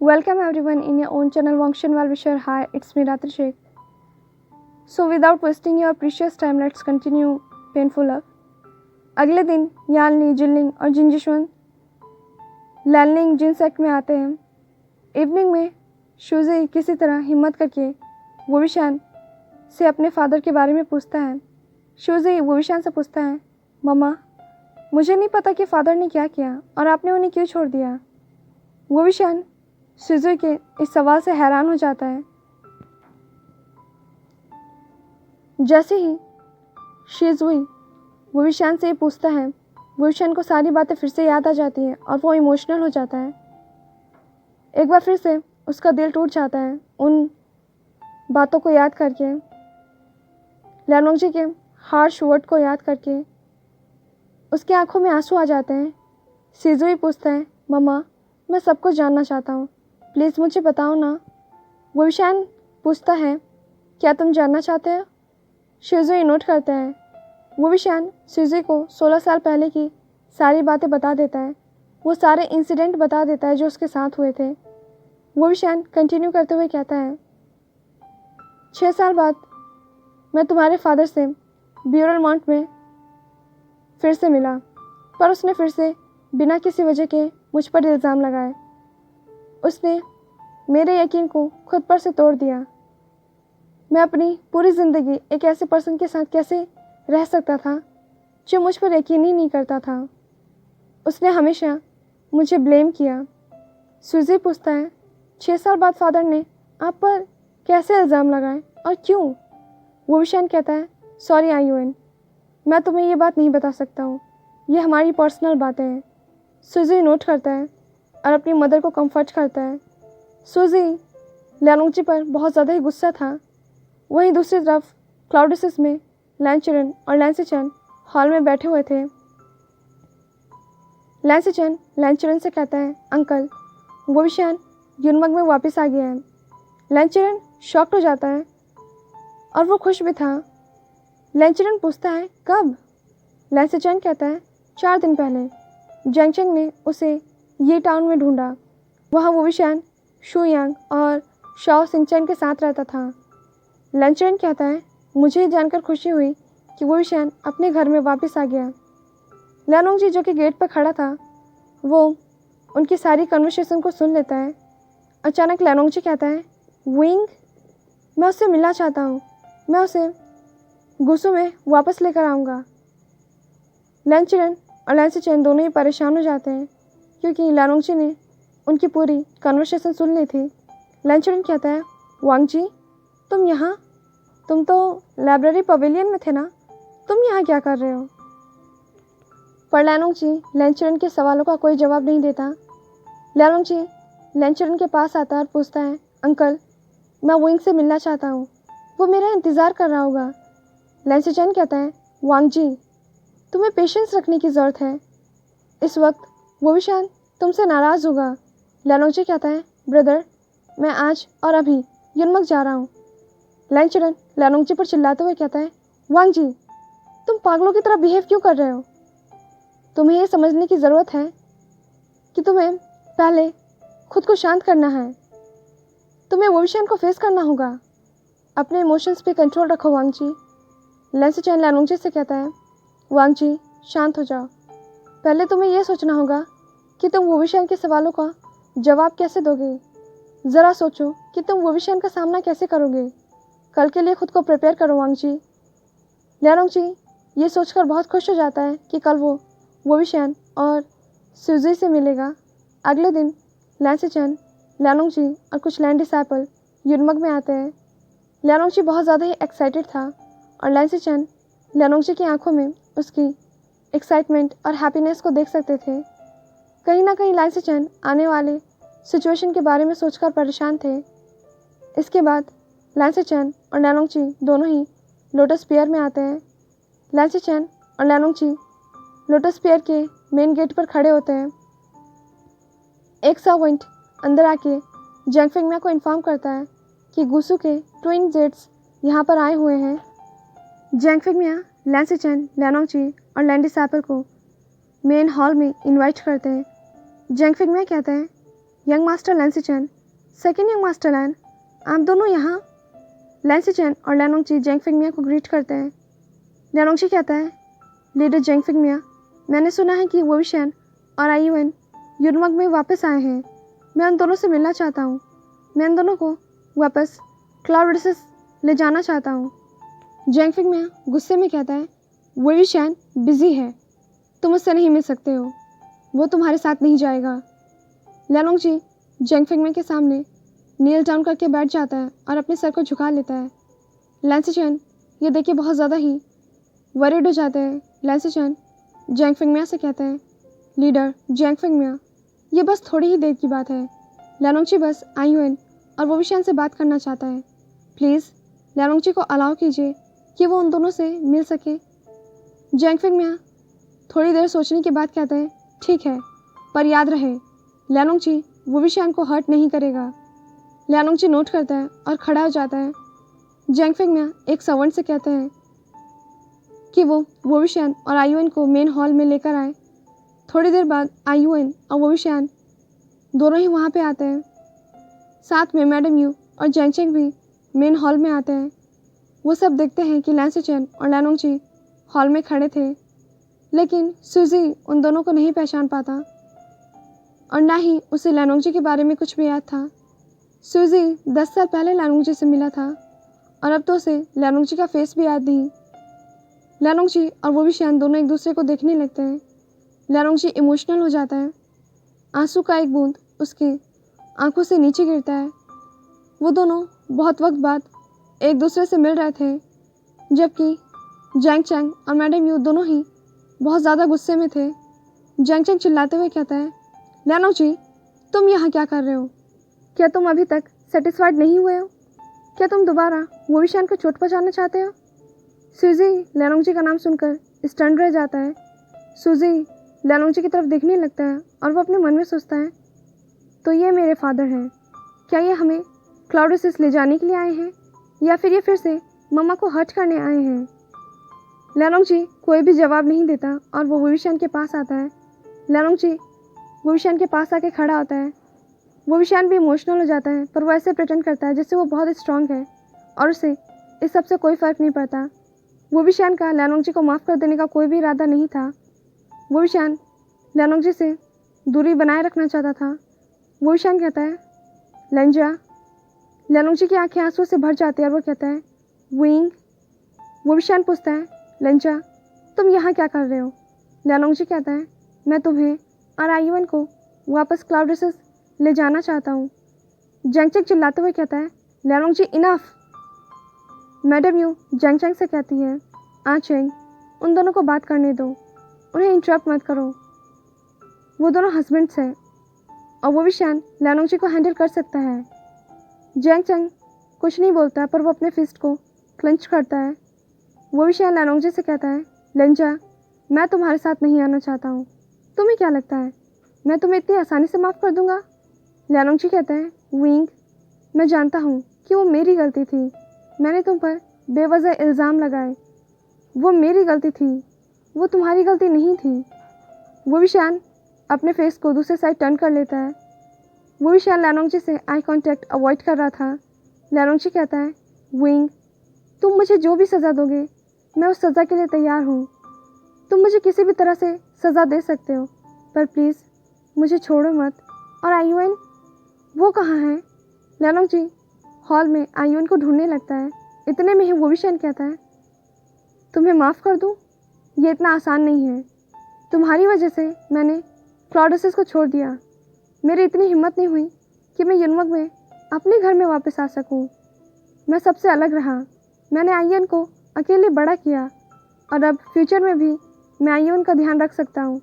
Welcome everyone in your own channel Wangshan Valvishar. Hi, it's me Ratri Sheikh. So without wasting your precious time, let's continue Painful Love. अगले दिन यालनी, Jinling और जिनजिशवन लैलनिंग जिन sect में आते हैं। Evening में Shuji किसी तरह हिम्मत करके वोविशान से अपने फादर के बारे में पूछता है। शुजी वोविशान से पूछता है, मम्मा मुझे नहीं पता कि फादर ने क्या किया और आपने उन्हें क्यों छोड़ दिया। वोविशान शुजी के इस सवाल से हैरान हो जाता है। जैसे ही शिजुई वोविशान से पूछता है, वोविशान को सारी बातें फिर से याद आ जाती हैं और वो इमोशनल हो जाता है। एक बार फिर से उसका दिल टूट जाता है उन बातों को याद करके, लैनोंगजी के हार्श वर्ड को याद करके। उसकी आंखों में आंसू आ जाते हैं। शिजुई पूछता है, मम्मा मैं सब कुछ जानना चाहता हूँ, प्लीज़ मुझे बताओ ना। वोविशान पूछता है, क्या तुम जानना चाहते हो? शिजुई नोट करता है। वोविशान शिजुई को 16 साल पहले की सारी बातें बता देता है। वो सारे इंसिडेंट बता देता है जो उसके साथ हुए थे। वोविशान कंटिन्यू करते हुए कहता है, 6 साल बाद मैं तुम्हारे फादर से ब्यूरल माउंट में फिर से मिला, पर उसने फिर से बिना किसी वजह के मुझ पर इल्ज़ाम लगाए। उसने मेरे यकीन को खुद पर से तोड़ दिया। मैं अपनी पूरी ज़िंदगी एक ऐसे पर्सन के साथ कैसे रह सकता था जो मुझ पर यकीन ही नहीं करता था। उसने हमेशा मुझे ब्लेम किया। सुजी पूछता है, 6 साल बाद फादर ने आप पर कैसे इल्ज़ाम लगाए और क्यों? वोविशान कहता है, सॉरी आयुएन, मैं तुम्हें ये बात नहीं बता सकता हूँ, ये हमारी पर्सनल बातें हैं। सुजी नोट करता है और अपनी मदर को कंफर्ट करता है। सुजी लैनोंगजी पर बहुत ज़्यादा ही गुस्सा था। वहीं दूसरी तरफ क्लाउडिसिस में लैंचरन और लैंसीचैन हॉल में बैठे हुए थे। लैंसीचैन लैंचरन से कहता है, अंकल वोविशान युनमग में वापस आ गया है। लैंचरन शॉक्ड हो जाता है और वो खुश भी था। लैंचरन पूछता है, कब? लैंसीचैन कहता है, 4 दिन पहले जैंगचेंग ने उसे ये टाउन में ढूंढा। वहाँ वोविशान शुयांग और शाओ सिंगचैन के साथ रहता था। लैंचरन कहता है, मुझे ये जानकर खुशी हुई कि वोविशान अपने घर में वापस आ गया। लैनोंगजी जो कि गेट पर खड़ा था, वो उनकी सारी कन्वर्सेशन को सुन लेता है। अचानक लैनोंगजी कहता है, विंग, मैं उससे मिलना चाहता हूँ, मैं उसे गुसू में वापस लेकर आऊँगा। लैंचरन और लैंसीचैन दोनों ही परेशान हो जाते हैं क्योंकि लैनोंगजी ने उनकी पूरी कन्वर्सेशन सुन ली थी। लैंचरन कहता है, वांगजी तुम यहाँ, तुम तो लाइब्रेरी पवेलियन में थे ना, तुम यहाँ क्या कर रहे हो? पर लैनोंगजी लैंचरन के सवालों का कोई जवाब नहीं देता। लैनोंगजी लैंचरन के पास आता है और पूछता है, अंकल मैं विंग से मिलना चाहता हूँ, वो मेरा इंतज़ार कर रहा होगा। लैंसीचैन कहता है, वांगजी तुम्हें पेशेंस रखने की ज़रूरत है, इस वक्त वोविशान तुमसे नाराज़ होगा। लैनोंगजी कहता है, ब्रदर मैं आज और अभी युनमग जा रहा हूँ। लैंचरन लैनोंगजी पर चिल्लाते हुए कहता है, वांगजी तुम पागलों की तरह बिहेव क्यों कर रहे हो? तुम्हें ये समझने की ज़रूरत है कि तुम्हें पहले खुद को शांत करना है। तुम्हें वोविशान को फेस करना होगा। अपने इमोशंस पे कंट्रोल रखो वांगजी। लैंसीचैन लैनोंगजी से कहता है, वांगजी शांत हो जाओ। पहले तुम्हें यह सोचना होगा कि तुम वोविशान के सवालों का जवाब कैसे दोगे। ज़रा सोचो कि तुम वोविशान का सामना कैसे करोगे। कल के लिए खुद को प्रिपेयर करो वांगजी। लैनोंगजी ये सोचकर बहुत खुश हो जाता है कि कल वो वोविशान और सुजी से मिलेगा। अगले दिन लैंसीचैन लैनोंगजी और कुछ लैंड डिसाइपल युनमग में आते हैं। लैनोंगजी बहुत ज़्यादा ही एक्साइटेड था और लैंसीचैन लैनोंगजी की आंखों में उसकी एक्साइटमेंट और हैप्पीनेस को देख सकते थे। कहीं ना कहीं लैंसीचैन आने वाले सिचुएशन के बारे में सोचकर परेशान थे। इसके बाद लैंसीचैन और लैनोंगजी दोनों ही लोटस पियर में आते हैं। लैंसीचैन और लैनोंगजी लोटस पियर के मेन गेट पर खड़े होते हैं। एक सर्वेंट अंदर आके जैंगफिंगमिया को इन्फॉर्म करता है कि गुसू के ट्विन जेट्स यहाँ पर आए हुए हैं। जैंगफिंगमिया लैंसीचैन लैनोंगजी और लैंड डिसाइपल को मेन हॉल में इनवाइट करते हैं। जैंगफिंगमिया कहते हैं, यंग मास्टर लैंसी चैन, सेकेंड यंग मास्टर लैन, आप दोनों यहाँ। लैंसी चैन और लैनोंगची जेंग फिंगमिया को ग्रीट करते हैं। लैनोंगची कहता है, लीडर जेंग फिंगमिया, मैंने सुना है कि वो विशन और आईयूएन युनमग में वापस आए हैं। मैं उन दोनों से मिलना चाहता हूँ। मैं उन दोनों को वापस क्लाउड रिसेस ले जाना चाहता हूँ। जेंग फिंगमिया गुस्से में कहता है, वो विशन बिजी है, तुम उससे नहीं मिल सकते हो, वो तुम्हारे साथ नहीं जाएगा। लैनोंगची जेंग फिंगमिया के सामने नील डाउन करके बैठ जाता है और अपने सर को झुका लेता है। लैंसी चैन ये देख के बहुत ज़्यादा ही वरीड हो जाते हैं। लैंसी चैन जेंग फिंगमिया से कहते हैं, लीडर जेंग फिंगमिया, ये बस थोड़ी ही देर की बात है। लैनोंगची बस आईयूएन और वो विशन से बात करना चाहता है। प्लीज़ लैनोंगची को अलाउ कीजिए कि वो उन दोनों से मिल सके। जेंग फिंगमिया थोड़ी देर सोचने के बाद कहते हैं, ठीक है, पर याद रहे लैनोंगची वो विशन को हर्ट नहीं करेगा। लैनोंगची नोट करता है और खड़ा हो जाता है। जेंग फिंगमिया एक सर्वेंट से कहते हैं कि वो विशन और आईयूएन को मेन हॉल में लेकर आए। थोड़ी देर बाद आईयूएन और वो विशन दोनों ही वहाँ पे आते हैं। साथ में मैडम यू और जेंग चेंग भी मेन हॉल में आते हैं। वो सब देखते हैं कि लैंसी चैन और लैनोंगची हॉल में खड़े थे, लेकिन सूजी उन दोनों को नहीं पहचान पाता और ना ही उसे लैनोंगची के बारे में कुछ भी याद था। सूजी 10 साल पहले लैनोंगची से मिला था और अब तो उसे लैनोंगची का फेस भी याद नहीं। लैनोंगची और वो विशन दोनों एक दूसरे को देखने लगते हैं। लैनोंगची इमोशनल हो जाता है। आंसू का एक बूंद उसकी आंखों से नीचे गिरता है। वो दोनों बहुत वक्त बाद एक दूसरे से मिल रहे थे, जबकि जेंग चैंग और मैडम यू दोनों ही बहुत ज़्यादा गुस्से में थे। जेंग चैंग चिल्लाते हुए कहता है, लैनोंगची, तुम यहाँ क्या कर रहे हो? क्या तुम अभी तक सेटिस्फाइड नहीं हुए हो? क्या तुम दोबारा वो विशन को चोट पहुँचाना चाहते हो? सूजी लैनोंगची का नाम सुनकर स्टन रह जाता है। सूजी लैनोंगची की तरफ देखने लगता है और वो अपने मन में सोचता है, तो ये मेरे फादर हैं। क्या ये हमें क्लाउड रिसेस ले जाने के लिए आए हैं या फिर ये फिर से मम्मा को हर्ट करने आए हैं? लैनोंगची कोई भी जवाब नहीं देता और वो विशन के पास आता है। लैनोंगची वो विशन के पास आके खड़ा होता है। वो विशन भी इमोशनल हो जाता है, पर वो ऐसे प्रिटेंड करता है जैसे वो बहुत स्ट्रांग है और उसे इस सब से कोई फ़र्क नहीं पड़ता। वो विशन का लैनोंगची को माफ़ कर देने का कोई भी इरादा नहीं था। वो विशन लैनोंगची से दूरी बनाए रखना चाहता था। वो विशन कहता है, लेंजा। लैनोंगची की आंखें आंसू से भर जाती है और वो कहता है, विंग। वो विशन पूछता है, लेंजा, तुम यहाँ क्या कर रहे हो? लैनोंगची कहता है, मैं तुम्हें और आईयूएन को वापस क्लाउड रिसेस ले जाना चाहता हूँ। जेंग चेंग चिल्लाते हुए कहता है, लैनोंगची, इनफ। मैडम यू जेंग चेंग से कहती है, चेंग, उन दोनों को बात करने दो, उन्हें इंटरप्ट मत करो। वो दोनों हस्बैंड्स हैं और वो विशन लैनोंगची को हैंडल कर सकता है। जेंग चेंग कुछ नहीं बोलता, पर वो अपने फिस्ट को क्लेंच करता है। वो विशन लैनोंगची से कहता है, लेंजा, मैं तुम्हारे साथ नहीं आना चाहता हूँ। तुम्हें क्या लगता है मैं तुम्हें इतनी आसानी से माफ़ कर दूंगा? लैनोंगची कहता है, विंग, मैं जानता हूँ कि वो मेरी गलती थी। मैंने तुम पर बेवजह इल्ज़ाम लगाए। वो मेरी गलती थी, वो तुम्हारी गलती नहीं थी। वो विशान अपने फेस को दूसरे साइड टर्न कर लेता है। वो विशान लैनोंगची से आई कांटेक्ट अवॉइड कर रहा था। लैनोंगची कहता है, विंग, तुम मुझे जो भी सज़ा दोगे मैं उस सज़ा के लिए तैयार हूँ। तुम मुझे किसी भी तरह से सज़ा दे सकते हो, पर प्लीज़ मुझे छोड़ो मत। और आईयूएन, वो कहाँ है? लैनोंगची हॉल में आईयूएन को ढूंढने लगता है। इतने में ही वो विशन कहता है, तुम्हें माफ़ कर दूँ? ये इतना आसान नहीं है। तुम्हारी वजह से मैंने क्लाउड रिसेस को छोड़ दिया। मेरी इतनी हिम्मत नहीं हुई कि मैं युनमग में अपने घर में वापस आ सकूं। मैं सबसे अलग रहा। मैंने आईयूएन को अकेले बड़ा किया और अब फ्यूचर में भी मैं आईयूएन का ध्यान रख सकता हूँ।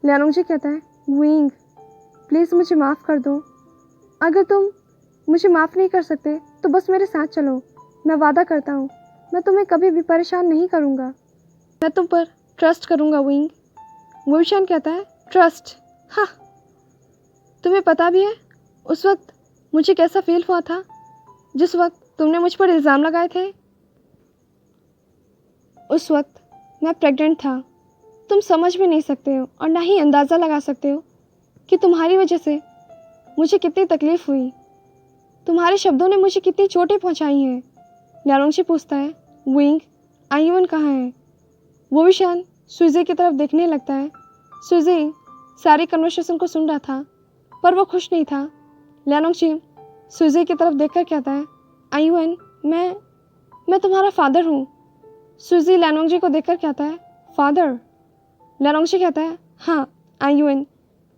लैनोंगची कहता है, विंग, प्लीज़ मुझे माफ़ कर दो। अगर तुम मुझे माफ़ नहीं कर सकते तो बस मेरे साथ चलो। मैं वादा करता हूँ मैं तुम्हें कभी भी परेशान नहीं करूँगा। मैं तुम पर ट्रस्ट करूँगा, विंग। वो विशन कहता है, ट्रस्ट? हाँ, तुम्हें पता भी है उस वक्त मुझे कैसा फील हुआ था जिस वक्त तुमने मुझ पर इल्ज़ाम लगाए थे? उस वक्त मैं प्रेग्नेंट था। तुम समझ भी नहीं सकते हो और ना ही अंदाज़ा लगा सकते हो कि तुम्हारी वजह से मुझे कितनी तकलीफ़ हुई, तुम्हारे शब्दों ने मुझे कितनी चोटें पहुंचाई हैं। ल्यारोंगची पूछता है, विंग, आयुन कहाँ है? वो भी शान सुजी की तरफ देखने लगता है। सुजी सारी कन्वर्सेशन को सुन रहा था, पर वो खुश नहीं था। ल्यारोंगची सुजी की तरफ देखकर कहता है, आयुन, मैं तुम्हारा फादर हूँ। सुजी ल्यारोंगची को देखकर कहता है, फादर? ल्यारोंगची कहता है, हाँ आयुन,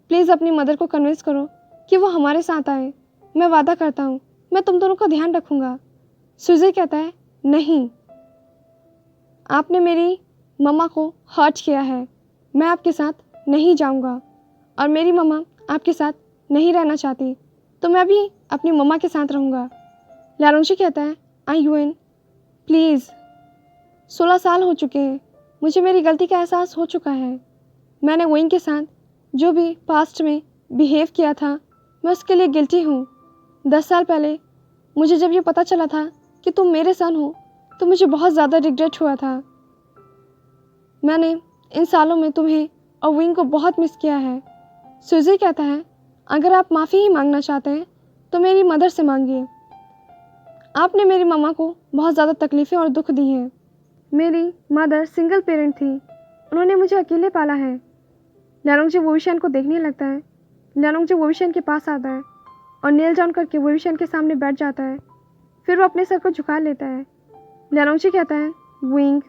प्लीज़ अपनी मदर को कन्विंस करो कि वो हमारे साथ आए। मैं वादा करता हूँ मैं तुम दोनों का ध्यान रखूँगा। सुजी कहता है, नहीं, आपने मेरी मम्मा को हर्ट किया है, मैं आपके साथ नहीं जाऊँगा और मेरी मम्मा आपके साथ नहीं रहना चाहती, तो मैं भी अपनी मम्मा के साथ रहूँगा। ल्यारोंगची कहता है, आयुन प्लीज़, 16 साल हो चुके हैं, मुझे मेरी गलती का एहसास हो चुका है। मैंने विंग के साथ जो भी पास्ट में बिहेव किया था मैं उसके लिए गिल्टी हूँ। 10 साल पहले मुझे जब ये पता चला था कि तुम मेरे सन हो तो मुझे बहुत ज़्यादा रिग्रेट हुआ था। मैंने इन सालों में तुम्हें और विंग को बहुत मिस किया है। सुजी कहता है, अगर आप माफ़ी ही मांगना चाहते हैं तो मेरी मदर से मांगिए। आपने मेरी मम्मा को बहुत ज़्यादा तकलीफ़ें और दुख दी हैं। मेरी मदर सिंगल पेरेंट थी, उन्होंने मुझे अकेले पाला है। ल्यारोंगची वोविशियान को देखने लगता है। ल्यारोंगची वोविशियान के पास आता है और नील डाउन करके वोविशियान के सामने बैठ जाता है। फिर वो अपने सर को झुका लेता है। ल्यारोंगची कहता है, विंग,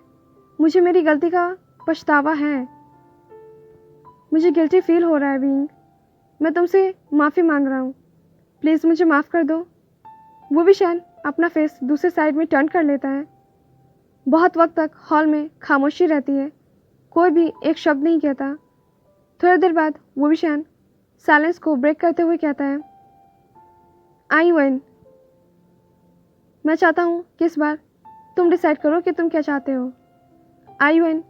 मुझे मेरी गलती का पछतावा है, मुझे गिल्टी फील हो रहा है। विंग, मैं तुमसे माफ़ी मांग रहा हूँ, प्लीज़ मुझे माफ़ कर दो। वोविशियान अपना फेस दूसरे साइड में टर्न कर लेता है। बहुत वक्त तक हॉल में खामोशी रहती है, कोई भी एक शब्द नहीं कहता। थोड़ी देर बाद वोविशियान साइलेंस को ब्रेक करते हुए कहता है, आयुन, मैं चाहता हूँ कि इस बार तुम डिसाइड करो कि तुम क्या चाहते हो। आयुन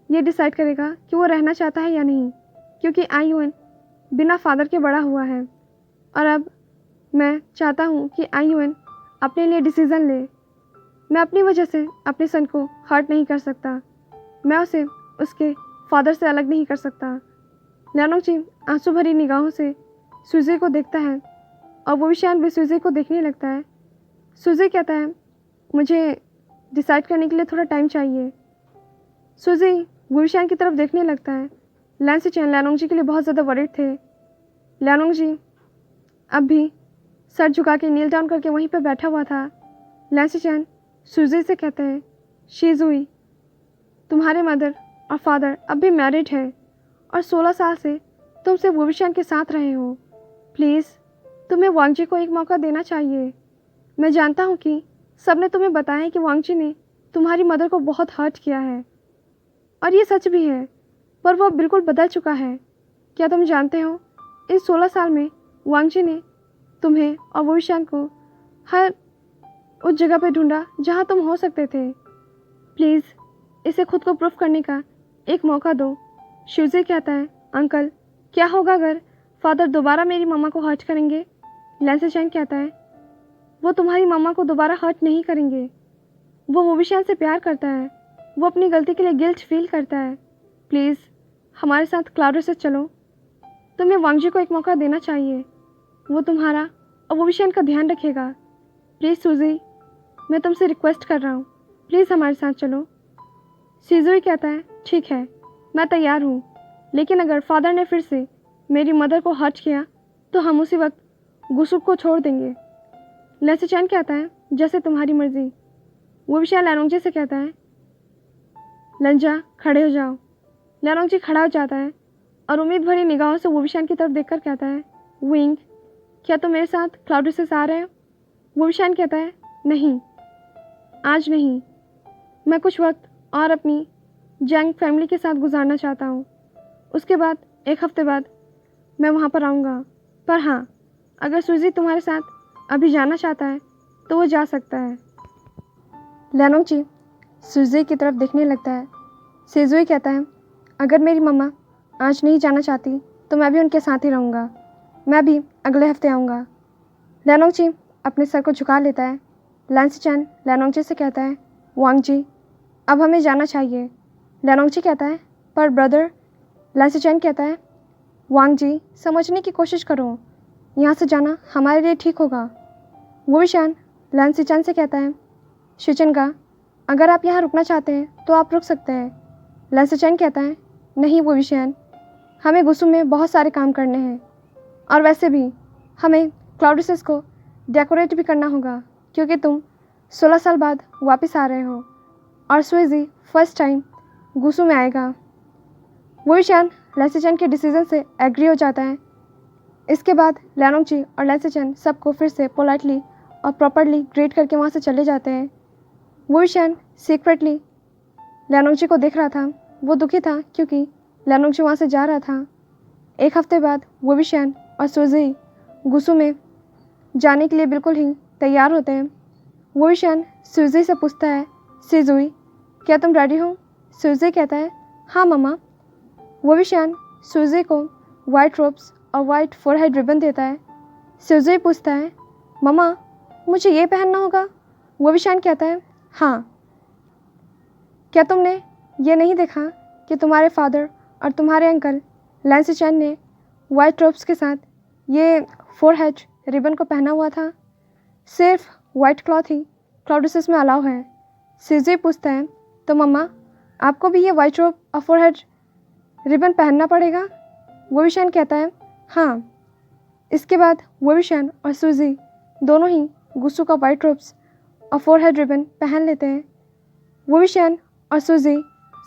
ये डिसाइड करेगा कि वो रहना चाहता है या नहीं, क्योंकि आयुन बिना फादर के बड़ा हुआ है और अब मैं चाहता हूँ कि आयुन अपने लिए डिसीज़न ले। मैं अपनी वजह से अपने सन को हर्ट नहीं कर सकता, मैं उसे उसके फादर से अलग नहीं कर सकता। ल्यारोंगची आंसू भरी निगाहों से सुजी को देखता है और वोविशियान भी सुजी को देखने लगता है। सुजी कहता है, मुझे डिसाइड करने के लिए थोड़ा टाइम चाहिए। सुजी वोविशियान की तरफ देखने लगता है। लैंसिचैन ल्यारोंगची के लिए बहुत ज़्यादा वरीड थे। ल्यारोंगची अब भी सर झुका के नील डाउन करके वहीं पर बैठा हुआ था। लैंसिचैन सुजी से कहते हैं, शीजुई, तुम्हारे मदर और फादर अब भी मैरिड है और 16 साल से तुम सिर्फ वोविशियान के साथ रहे हो। प्लीज़ तुम्हें वांगजी को एक मौका देना चाहिए। मैं जानता हूँ कि सबने तुम्हें बताया कि वांगजी ने तुम्हारी मदर को बहुत हर्ट किया है और ये सच भी है, पर वो अब बिल्कुल बदल चुका है। क्या तुम जानते हो, इन 16 साल में वांगजी ने तुम्हें और वोविशियान को हर उस जगह पे ढूंढा जहाँ तुम हो सकते थे। प्लीज़ इसे खुद को प्रूफ करने का एक मौका दो। शिवजी कहता है, अंकल, क्या होगा अगर फादर दोबारा मेरी मम्मा को हर्ट करेंगे? लैंसिचैन कहता है, वो तुम्हारी मम्मा को दोबारा हर्ट नहीं करेंगे। वो वोविशियान से प्यार करता है, वो अपनी गलती के लिए गिल्ट फील करता है। प्लीज़ हमारे साथ क्लाउडो से चलो, तुम्हें वांगजी को एक मौका देना चाहिए। वो तुम्हारा और वोविशियान का ध्यान रखेगा। प्लीज़ सुजी, मैं तुमसे रिक्वेस्ट कर रहा हूँ, प्लीज़ हमारे साथ चलो। शिजुई कहता है, ठीक है, मैं तैयार हूँ, लेकिन अगर फादर ने फिर से मेरी मदर को हर्ट किया तो हम उसी वक्त गुसुक को छोड़ देंगे। लैंसिचैन कहता है, जैसे तुम्हारी मर्जी। वोविशियान ल्यारोंगची से कहता है, लंजा, खड़े हो जाओ। ल्यारोंगची खड़ा हो जाता है और उम्मीद भरी निगाहों से वोविशियान की तरफ देखकर कहता है, विंग, क्या तुम मेरे साथ क्लाउडो से आ रहे हो? वोविशियान कहता है, नहीं, आज नहीं, मैं कुछ वक्त और अपनी जंग फैमिली के साथ गुजारना चाहता हूँ। उसके बाद 1 हफ्ते बाद मैं वहाँ पर आऊँगा। पर हाँ, अगर सुजी तुम्हारे साथ अभी जाना चाहता है तो वो जा सकता है। ल्यारोंगची सुजी की तरफ देखने लगता है। शिजुई कहता है, अगर मेरी मम्मा आज नहीं जाना चाहती तो मैं भी उनके साथ ही रहूँगा, मैं भी अगले हफ्ते आऊँगा। ल्यारोंगची अपने सर को झुका लेता है। लैंसिचैन ल्यारोंगची से कहता है, वांगजी, अब हमें जाना चाहिए। ल्यारोंगची कहता है, पर ब्रदर। लैंसिचैन कहता है, वांगजी, समझने की कोशिश करो, यहाँ से जाना हमारे लिए ठीक होगा। वो विशान लैन सिचान से कहता है। शिचन का, अगर आप यहाँ रुकना चाहते हैं तो आप रुक सकते हैं। लैन सिचान कहता है, नहीं वो विशान, हमें गुसु में बहुत सारे काम करने हैं और वैसे भी हमें क्लाउडियस को डेकोरेट भी करना होगा क्योंकि तुम 16 साल बाद वापस आ रहे हो और सुइजी फर्स्ट टाइम गुसु में आएगा। वो विशान लैंसिचन के डिसीजन से एग्री हो जाता है। इसके बाद लैनोंगची और लैंसिचन सबको फिर से पोलाइटली और प्रॉपरली ग्रीट करके वहाँ से चले जाते हैं। वो विशान सीक्रेटली लैनोंगची को देख रहा था। वो दुखी था क्योंकि लैनोंगची वहाँ से जा रहा था। एक हफ्ते बाद वो विशान और सुजी गुसु में जाने के लिए बिल्कुल ही तैयार होते हैं। वो विशान सुजी से पूछता है, सिजुई क्या तुम रेडी हो? सुजी कहता है, हाँ मम्मा। वो विशान सुजी को वाइट रोब्स और वाइट फोरहेड रिबन देता है। सुजी पूछता है, मम्मा मुझे ये पहनना होगा? वो विशान कहता है, हाँ। क्या तुमने ये नहीं देखा कि तुम्हारे फादर और तुम्हारे अंकल लैंसिचन ने वाइट रोब्स के साथ ये फोरहेड रिबन को पहना हुआ था? सिर्फ वाइट क्लॉथ ही क्लाउडियस में अलाउ है। सिजी पूछता है, तो मम्मा आपको भी ये वाइट रोब और फोरहेड रिबन पहनना पड़ेगा? वो विशान कहता है, हाँ। इसके बाद वो विशान और सुजी दोनों ही गुसु का वाइट रोब्स और फोरहेड रिबन पहन लेते हैं। वो विशान और सुजी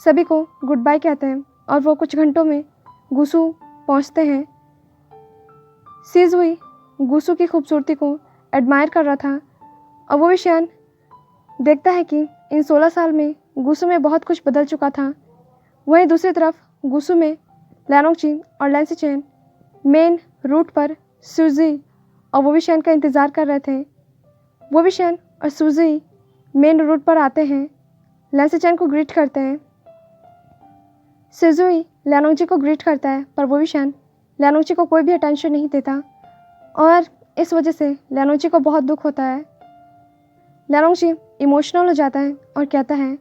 सभी को गुड बाय कहते हैं और वो कुछ घंटों में गुसु पहुंचते हैं। सिजुई गुसु की खूबसूरती को एडमायर कर रहा था और वो विशान देखता है कि इन 16 साल में गुसु में बहुत कुछ बदल चुका था। वहीं दूसरी तरफ गुसु में लैनोंगची और लैंसिचन मेन रूट पर सुजी और वो विशान का इंतज़ार कर रहे थे। वो विशान और सुजी मेन रूट पर आते हैं, लैंसिचन को ग्रीट करते हैं। सिजुई लैनोंगची को ग्रीट करता है पर वो विशान लैनोंगची को कोई भी अटेंशन नहीं देता और इस वजह से लैनोंगची को बहुत दुख होता है। लैनोंगची इमोशनल हो जाता है और कहता है,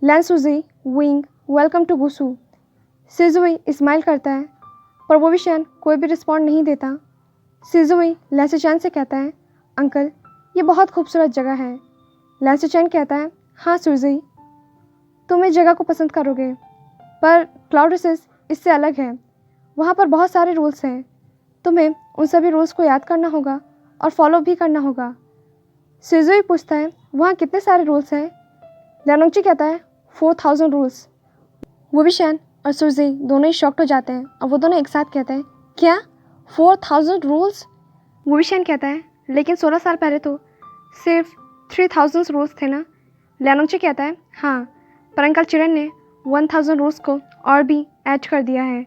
लैन सुजी विंग वेलकम टू गुसु। सिजुई स्माइल करता है पर वो विशान कोई भी रिस्पॉन्ड नहीं देता। सिजुई लैंसिचन से कहता है, अंकल ये बहुत खूबसूरत जगह है। लैंसिचन कहता है, हाँ सुजी तुम इस जगह को पसंद करोगे पर क्लाउडियस इससे अलग है। वहाँ पर बहुत सारे रूल्स हैं, तुम्हें उन सभी रूल्स को याद करना होगा और फॉलो भी करना होगा। सिजुई पूछता है, वहाँ कितने सारे रूल्स हैं? लैनोंगची कहता है, 4000 रूल्स। वो विशान और सुजी दोनों ही शॉक्ड हो जाते हैं और वो दोनों एक साथ कहते हैं, क्या 4000 रूल्स? वो विशान कहता है, लेकिन 16 साल पहले तो सिर्फ 3000 रूल्स थे ना? लैनोंगची कहता है, हाँ पर अंकल चिरन ने 1000 रूल्स को और भी ऐड कर दिया है।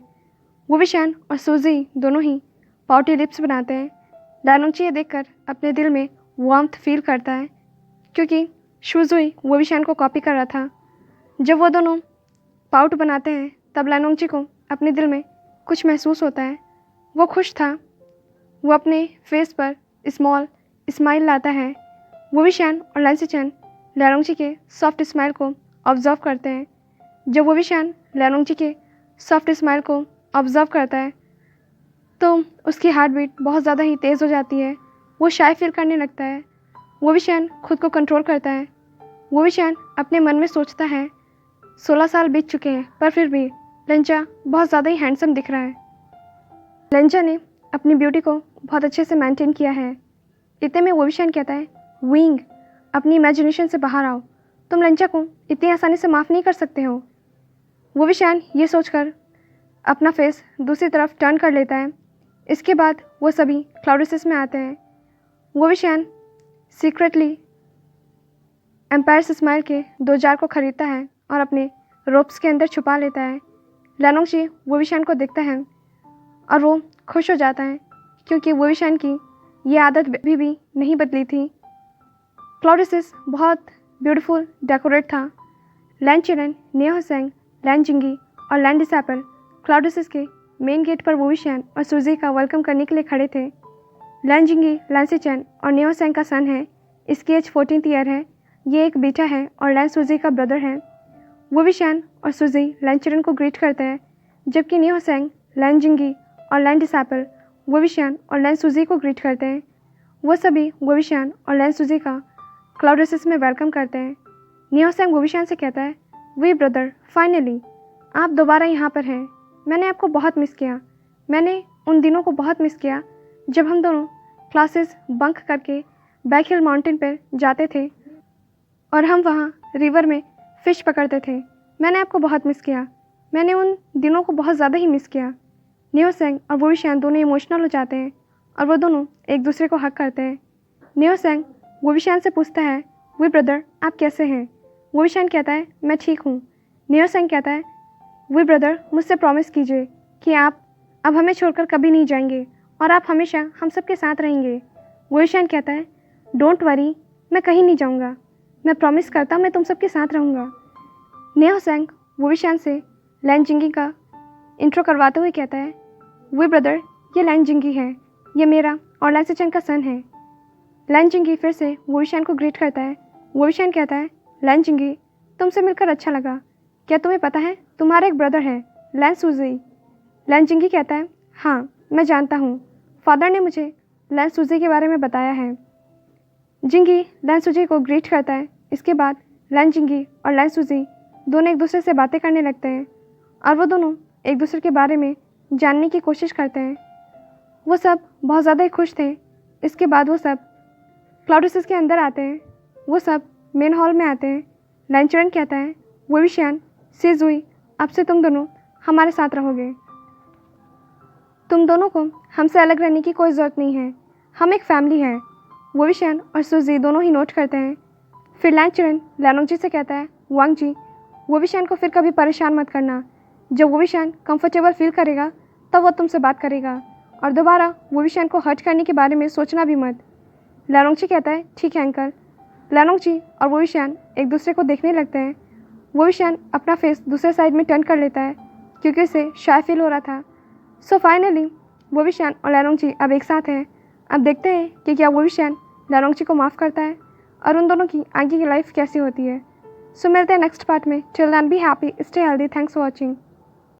वो विशान और सुजी दोनों ही पाउटी लिप्स बनाते हैं। लैनोंगची ये देखकर अपने दिल में वार्मथ फील करता है क्योंकि शुजुई वो विशान को कॉपी कर रहा था। जब वो दोनों पाउट बनाते हैं तब लैनोंगची को अपने दिल में कुछ महसूस होता है। वो खुश था। वो अपने फेस पर स्मॉल स्माइल लाता है। वो विशान और लैंसिचन लैनोंगची के सॉफ्ट स्माइल को ऑब्जर्व करते हैं। जब वो विशान लैनोंगची के सॉफ्ट स्माइल को ऑब्जर्व करता है तो उसकी हार्ट बीट बहुत ज़्यादा ही तेज़ हो जाती है। वो शाय फील करने लगता है। वो विशान खुद को कंट्रोल करता है। वो विशान अपने मन में सोचता है, 16 साल बीत चुके हैं पर फिर भी लेंचा बहुत ज़्यादा ही हैंडसम दिख रहा है। लेंचा ने अपनी ब्यूटी को बहुत अच्छे से मेंटेन किया है। इतने में वो विशान कहता है, विंग अपनी इमेजिनेशन से बाहर आओ, तुम लेंचा को इतनी आसानी से माफ़ नहीं कर सकते हो। वो विशान ये सोचकर अपना फेस दूसरी तरफ टर्न कर लेता है। इसके बाद वो सभी क्लाउडियस में आते हैं। वो विशान सीक्रेटली एम्पायर स्माइल के 2 जार को खरीदता है और अपने रोप्स के अंदर छुपा लेता है। लैनोंगची वो विशान को देखता है और वो खुश हो जाता है क्योंकि वो विशान की ये आदत भी नहीं बदली थी। क्लाउडियस बहुत ब्यूटीफुल डेकोरेट था। लैन चिरन, नियो होसेंग, लैन जिंगी और लैन डिसैपल क्लाउडियस के मेन गेट पर वो विशान और सुजी का वेलकम करने के लिए खड़े थे। लैन जिंगी लैंसिचन और नियो होसेंग का सन है। इसकी एज 14th ईयर है। ये एक बेटा है और लैन सुजी का ब्रदर है। वो विशान और सुजी लैन चिरन को ग्रीट करते हैं जबकि नियो होसेंग, लैन जिंगी और लैन डिसैपल वोविशान और लैन सूजी को ग्रीट करते हैं। वो सभी वोविशान और लैन सूजी का क्लाउड रेसेस में वेलकम करते हैं। नियो सैंग वोविशान से कहता है, वी ब्रदर, फाइनली आप दोबारा यहाँ पर हैं। मैंने आपको बहुत मिस किया। मैंने उन दिनों को बहुत मिस किया जब हम दोनों क्लासेस बंक करके बैक हिल माउंटेन पर जाते थे और हम वहाँ रिवर में फ़िश पकड़ते थे। मैंने आपको बहुत मिस किया। मैंने उन दिनों को बहुत ज़्यादा ही मिस किया। नियो सैंग और वोविशान दोनों इमोशनल हो जाते हैं और वो दोनों एक दूसरे को हग करते हैं। नियो सैंग वोविशान से पूछता है, वी ब्रदर, आप कैसे हैं? वोविशान कहता है, मैं ठीक हूँ। नियो सैंग कहता है, वी ब्रदर, मुझसे प्रॉमिस कीजिए कि आप अब हमें छोड़कर कभी नहीं जाएंगे और आप हमेशा हम सब के साथ रहेंगे। वोविशान कहता है, डोंट वरी, मैं कहीं नहीं जाऊँगा। मैं प्रॉमिस करता हूँ मैं तुम सबके साथ रहूँगा। नियो सैंग वोविशान से लैन जिंगी का इंट्रो करवाते हुए कहता है, वी ब्रदर, ये लैन जिंगी है। ये मेरा और लैन सिचेंग का सन है। लैन जिंगी फिर से वोविशान को ग्रीट करता है। वोविशान कहता है, लैन जिंगी, तुमसे मिलकर अच्छा लगा। क्या तुम्हें पता है तुम्हारा एक ब्रदर है, लैन सूजी? लैन जिंगी कहता है, हाँ मैं जानता हूँ। फादर ने मुझे लैन सूजी के बारे में बताया है। जिंगी लैन सूजी को ग्रीट करता है। इसके बाद लैन जिंगी और लैन सूजी दोनों एक दूसरे से बातें करने लगते हैं और वो दोनों एक दूसरे के बारे में जानने की कोशिश करते हैं। वो सब बहुत ज़्यादा ही खुश थे। इसके बाद वो सब क्लाउड रेसेस के अंदर आते हैं। वो सब मेन हॉल में आते हैं। लैंचरन कहता है, वोविशान, सीजुई, अब से तुम दोनों हमारे साथ रहोगे। तुम दोनों को हमसे अलग रहने की कोई ज़रूरत नहीं है। हम एक फैमिली है। वोविशान और सूजी दोनों ही नोट करते हैं। फिर लैंचरन लैनोंगजी से कहता है, वांग जी, वोविशान को फिर कभी परेशान मत करना। जब वोविशान कंफर्टेबल फील करेगा तब वो तुमसे बात करेगा और दोबारा वोविशान को हर्ट करने के बारे में सोचना भी मत। लैनोंगजी कहता है, ठीक है अंकल। लैनोंगजी और वोविशान एक दूसरे को देखने लगते हैं। वोविशान अपना फेस दूसरे साइड में टर्न कर लेता है क्योंकि उसे शाय फील हो रहा था। सो फाइनली वोविशान और लैनोंगजी अब एक साथ हैं। अब देखते हैं कि क्या वोविशान लैनोंगजी को माफ़ करता है और उन दोनों की आगे की लाइफ कैसी होती है। सो मिलते हैं नेक्स्ट पार्ट में। Till then be happy, stay healthy, thanks for watching.